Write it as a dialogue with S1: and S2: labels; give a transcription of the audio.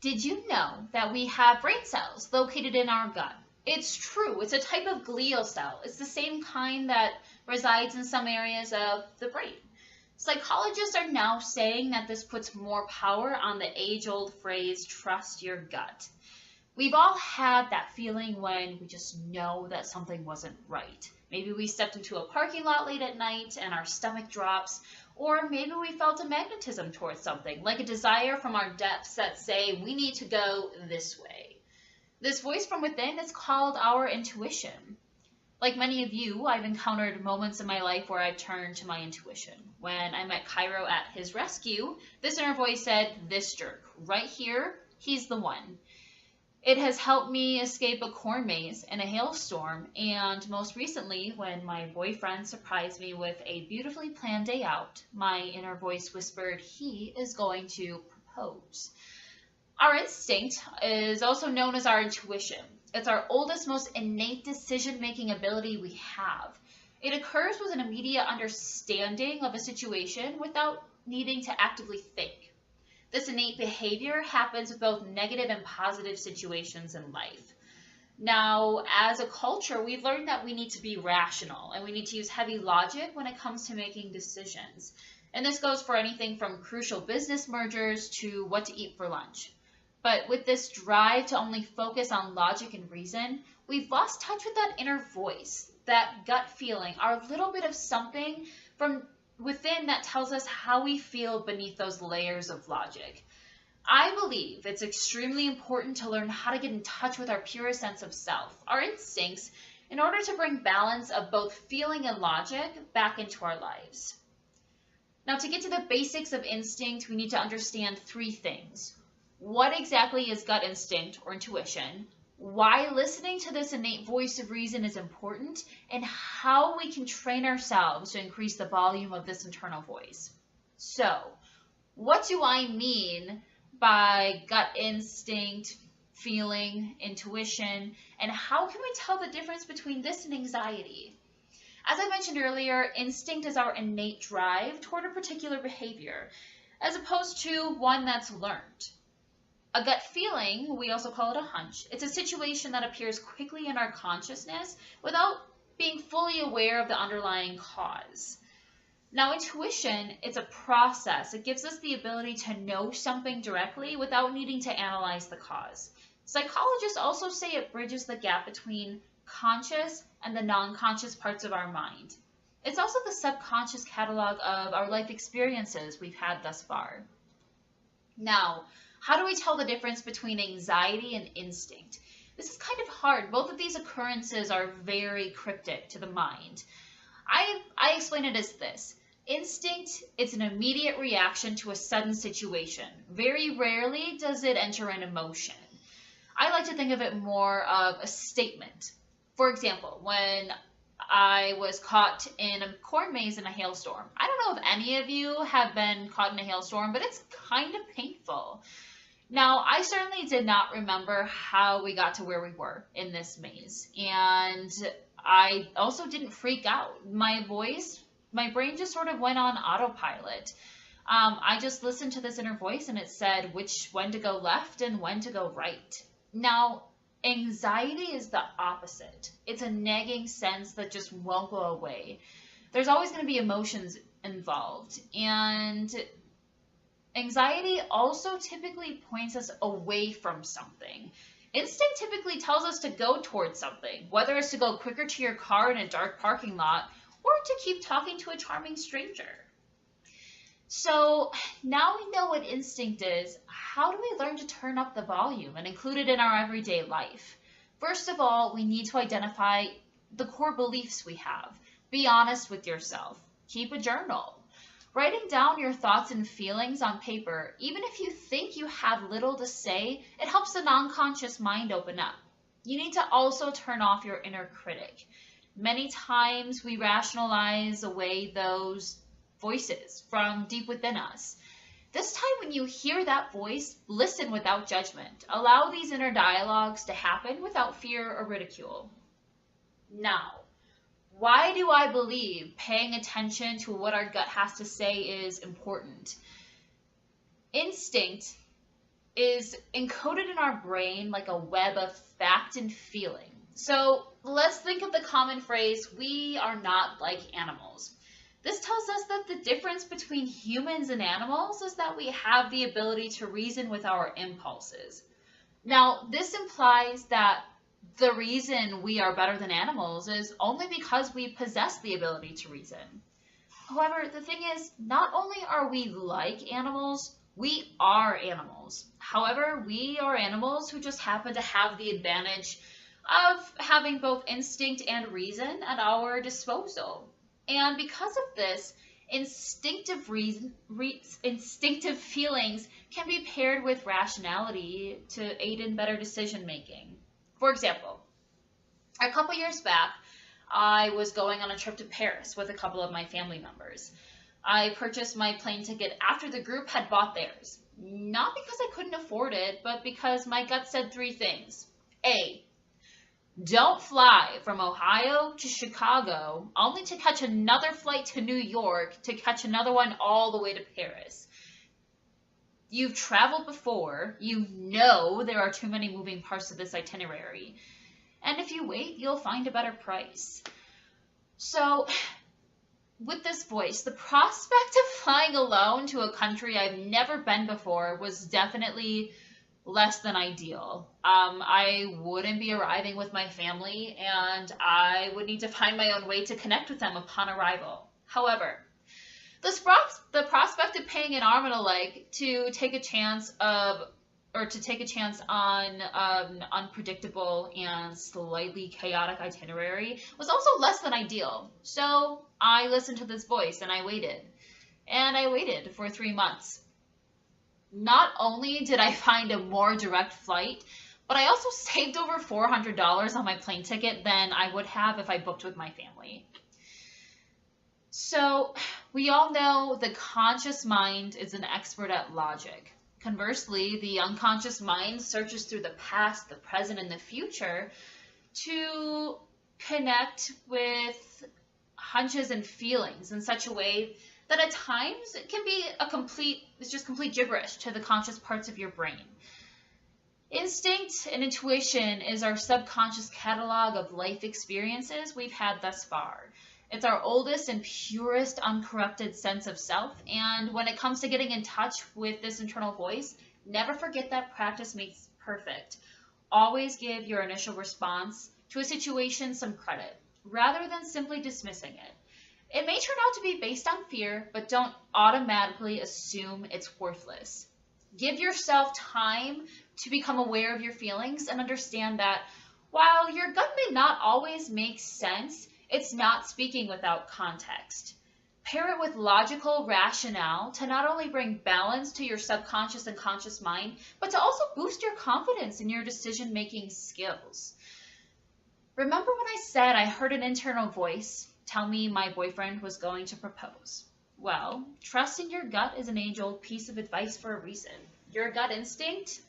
S1: Did you know that we have brain cells located in our gut? It's true. It's a type of glial cell. It's the same kind that resides in some areas of the brain. Psychologists are now saying that this puts more power on the age-old phrase, trust your gut. We've all had that feeling when we just know that something wasn't right. Maybe we stepped into a parking lot late at night and our stomach drops, or maybe we felt a magnetism towards something, like a desire from our depths that say we need to go this way. This voice from within is called our intuition. Like many of you, I've encountered moments in my life where I've turned to my intuition. When I met Cairo at his rescue, this inner voice said, "This jerk, right here, he's the one." It has helped me escape a corn maze in a hailstorm, and most recently, when my boyfriend surprised me with a beautifully planned day out, my inner voice whispered he is going to propose. Our instinct is also known as our intuition. It's our oldest, most innate decision-making ability we have. It occurs with an immediate understanding of a situation without needing to actively think. This innate behavior happens with both negative and positive situations in life. Now, as a culture, we've learned that we need to be rational and we need to use heavy logic when it comes to making decisions. And this goes for anything from crucial business mergers to what to eat for lunch. But with this drive to only focus on logic and reason, we've lost touch with that inner voice, that gut feeling, our little bit of something from within that tells us how we feel beneath those layers of logic. I believe it's extremely important to learn how to get in touch with our purest sense of self, our instincts, in order to bring balance of both feeling and logic back into our lives. Now, to get to the basics of instinct, we need to understand three things. What exactly is gut instinct or intuition? Why listening to this innate voice of reason is important, and how we can train ourselves to increase the volume of this internal voice. So, what do I mean by gut instinct, feeling, intuition, and how can we tell the difference between this and anxiety? As I mentioned earlier, instinct is our innate drive toward a particular behavior, as opposed to one that's learned. A gut feeling, we also call it a hunch. It's a situation that appears quickly in our consciousness without being fully aware of the underlying cause. Now, intuition, it's a process. It gives us the ability to know something directly without needing to analyze the cause. Psychologists also say it bridges the gap between conscious and the non-conscious parts of our mind. It's also the subconscious catalog of our life experiences we've had thus far. Now, how do we tell the difference between anxiety and instinct? This is kind of hard. Both of these occurrences are very cryptic to the mind. I explain it as this. Instinct, it's an immediate reaction to a sudden situation. Very rarely does it enter an emotion. I like to think of it more of a statement. For example, when I was caught in a corn maze in a hailstorm. I don't know if any of you have been caught in a hailstorm, but it's kind of painful. Now, I certainly did not remember how we got to where we were in this maze, and I also didn't freak out. My brain just sort of went on autopilot. I just listened to this inner voice and it said when to go left and when to go right. Now, anxiety is the opposite. It's a nagging sense that just won't go away. There's always going to be emotions involved, and anxiety also typically points us away from something. Instinct typically tells us to go towards something, whether it's to go quicker to your car in a dark parking lot or to keep talking to a charming stranger. So now we know what instinct is. How do we learn to turn up the volume and include it in our everyday life? First of all, we need to identify the core beliefs we have. Be honest with yourself. Keep a journal. Writing down your thoughts and feelings on paper, even if you think you have little to say, it helps the non-conscious mind open up. You need to also turn off your inner critic. Many times we rationalize away those voices from deep within us. This time when you hear that voice, listen without judgment. Allow these inner dialogues to happen without fear or ridicule. Now, why do I believe paying attention to what our gut has to say is important? Instinct is encoded in our brain like a web of fact and feeling. So let's think of the common phrase, we are not like animals. This tells us that the difference between humans and animals is that we have the ability to reason with our impulses. Now, this implies that the reason we are better than animals is only because we possess the ability to reason. However, the thing is, not only are we like animals, we are animals. However, we are animals who just happen to have the advantage of having both instinct and reason at our disposal. And because of this, instinctive feelings can be paired with rationality to aid in better decision making. For example, a couple years back, I was going on a trip to Paris with a couple of my family members. I purchased my plane ticket after the group had bought theirs. Not because I couldn't afford it, but because my gut said three things. A, don't fly from Ohio to Chicago only to catch another flight to New York to catch another one all the way to Paris. You've traveled before. You know there are too many moving parts to this itinerary. And if you wait, you'll find a better price. So, with this voice, the prospect of flying alone to a country I've never been before was definitely less than ideal. I wouldn't be arriving with my family, and I would need to find my own way to connect with them upon arrival. However, the prospect of paying an arm and a leg to take a chance on an unpredictable and slightly chaotic itinerary was also less than ideal. So I listened to this voice and I waited. And I waited for 3 months. Not only did I find a more direct flight, but I also saved over $400 on my plane ticket than I would have if I booked with my family. So we all know the conscious mind is an expert at logic. Conversely, the unconscious mind searches through the past, the present, and the future to connect with hunches and feelings in such a way that at times it can be it's just complete gibberish to the conscious parts of your brain. Instinct and intuition is our subconscious catalog of life experiences we've had thus far. It's our oldest and purest uncorrupted sense of self, and when it comes to getting in touch with this internal voice, never forget that practice makes perfect. Always give your initial response to a situation some credit, rather than simply dismissing it. It may turn out to be based on fear, but don't automatically assume it's worthless. Give yourself time to become aware of your feelings and understand that while your gut may not always make sense, it's not speaking without context. Pair it with logical rationale to not only bring balance to your subconscious and conscious mind, but to also boost your confidence in your decision-making skills. Remember when I said I heard an internal voice tell me my boyfriend was going to propose? Well, trust in your gut is an age-old piece of advice for a reason. Your gut instinct